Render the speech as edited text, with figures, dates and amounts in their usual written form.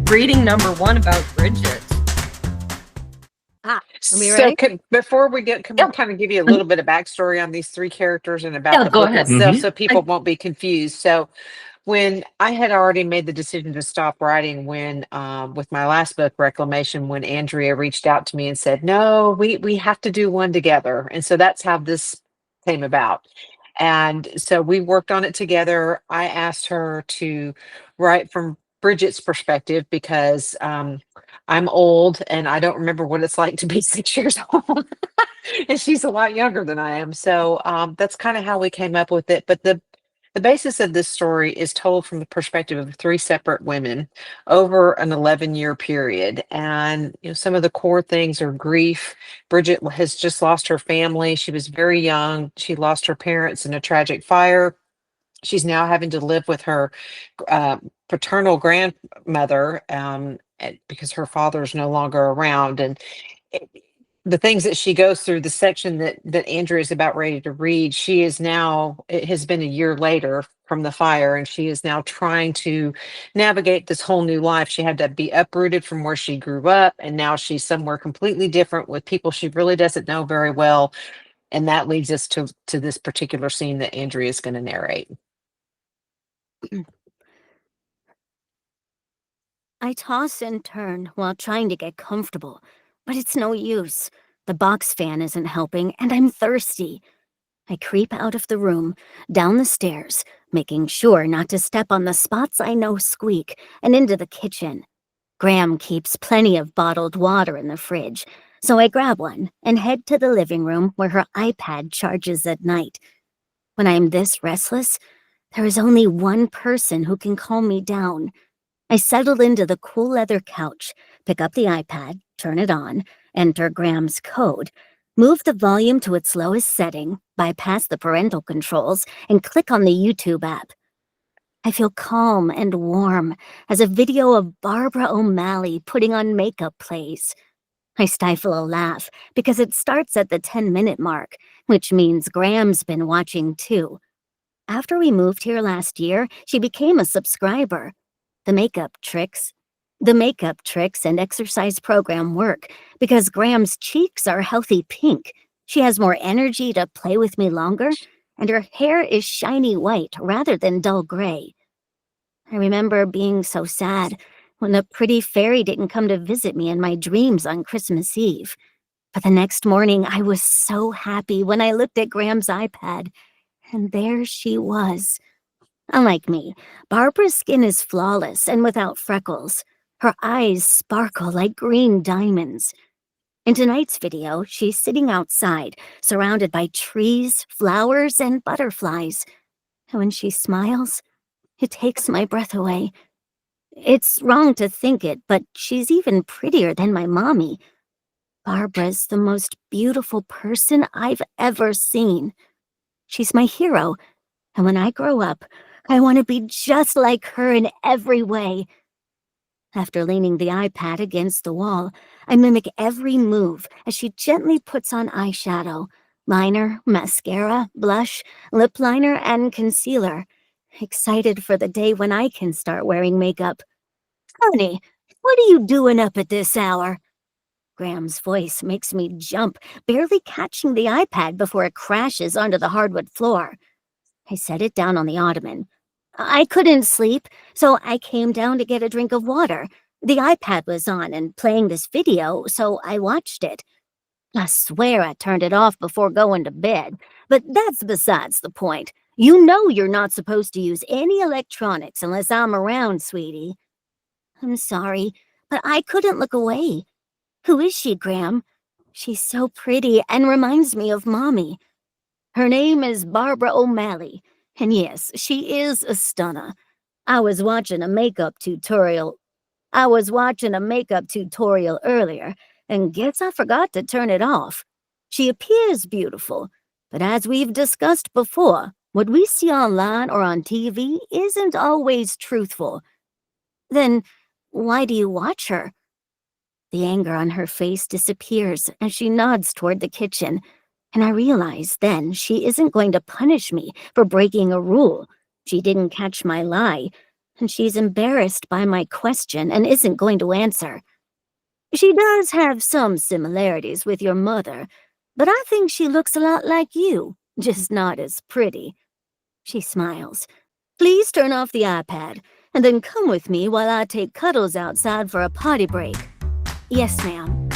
Reading number one about Bridget. Are we ready? Before we get, can we Yep. kind of give you a little bit of backstory on these three characters and about Yeah, the go book ahead. itself, so people won't be confused. So, when I had already made the decision to stop writing, when with my last book, Reclamation, when Andrea reached out to me and said, "No, we have to do one together," and so that's how this came about. And so we worked on it together. I asked her to write from Bridget's perspective because I'm old and I don't remember what it's like to be 6 years old. And she's a lot younger than I am. So that's kind of how we came up with it. But the basis of this story is told from the perspective of three separate women over an 11-year period. And some of the core things are grief. Bridget has just lost her family. She was very young. She lost her parents in a tragic fire. She's now having to live with her paternal grandmother because her father is no longer around. And it, the things that she goes through, the section that Andrea is about ready to read, she is now, it has been a year later from the fire, and she is now trying to navigate this whole new life. She had to be uprooted from where she grew up, and now she's somewhere completely different with people she really doesn't know very well. And that leads us to this particular scene that Andrea is going to narrate. I toss and turn while trying to get comfortable, but it's no use. The box fan isn't helping, and I'm thirsty. I creep out of the room, down the stairs, making sure not to step on the spots I know squeak, and into the kitchen. Graham keeps plenty of bottled water in the fridge, so I grab one and head to the living room where her iPad charges at night. When I'm this restless, there is only one person who can calm me down. I settle into the cool leather couch, pick up the iPad, turn it on, enter Graham's code, move the volume to its lowest setting, bypass the parental controls, and click on the YouTube app. I feel calm and warm as a video of Barbara O'Malley putting on makeup plays. I stifle a laugh because it starts at the 10-minute mark, which means Graham's been watching too. After we moved here last year, she became a subscriber. The makeup tricks and exercise program work because Graham's cheeks are healthy pink. She has more energy to play with me longer, and her hair is shiny white rather than dull gray. I remember being so sad when the pretty fairy didn't come to visit me in my dreams on Christmas Eve. But the next morning, I was so happy when I looked at Graham's iPad, and there she was. Unlike me, Barbara's skin is flawless and without freckles. Her eyes sparkle like green diamonds. In tonight's video, she's sitting outside, surrounded by trees, flowers, and butterflies. And when she smiles, it takes my breath away. It's wrong to think it, but she's even prettier than my mommy. Barbara's the most beautiful person I've ever seen. She's my hero, and when I grow up, I want to be just like her in every way. After leaning the iPad against the wall, I mimic every move as she gently puts on eyeshadow, liner, mascara, blush, lip liner, and concealer. Excited for the day when I can start wearing makeup. Honey, what are you doing up at this hour? Graham's voice makes me jump, barely catching the iPad before it crashes onto the hardwood floor. I set it down on the ottoman. I couldn't sleep, so I came down to get a drink of water. The iPad was on and playing this video, so I watched it. I swear I turned it off before going to bed, but that's besides the point. You know you're not supposed to use any electronics unless I'm around, sweetie. I'm sorry, but I couldn't look away. Who is she, Graham? She's so pretty and reminds me of Mommy. Her name is Barbara O'Malley, and yes, she is a stunner. I was watching a makeup tutorial earlier, and guess I forgot to turn it off. She appears beautiful, but as we've discussed before, what we see online or on TV isn't always truthful. Then, why do you watch her? The anger on her face disappears as she nods toward the kitchen, and I realize then she isn't going to punish me for breaking a rule. She didn't catch my lie. and she's embarrassed by my question and isn't going to answer. She does have some similarities with your mother, but I think she looks a lot like you, just not as pretty. She smiles. Please turn off the iPad, and then come with me while I take Cuddles outside for a potty break. Yes, ma'am.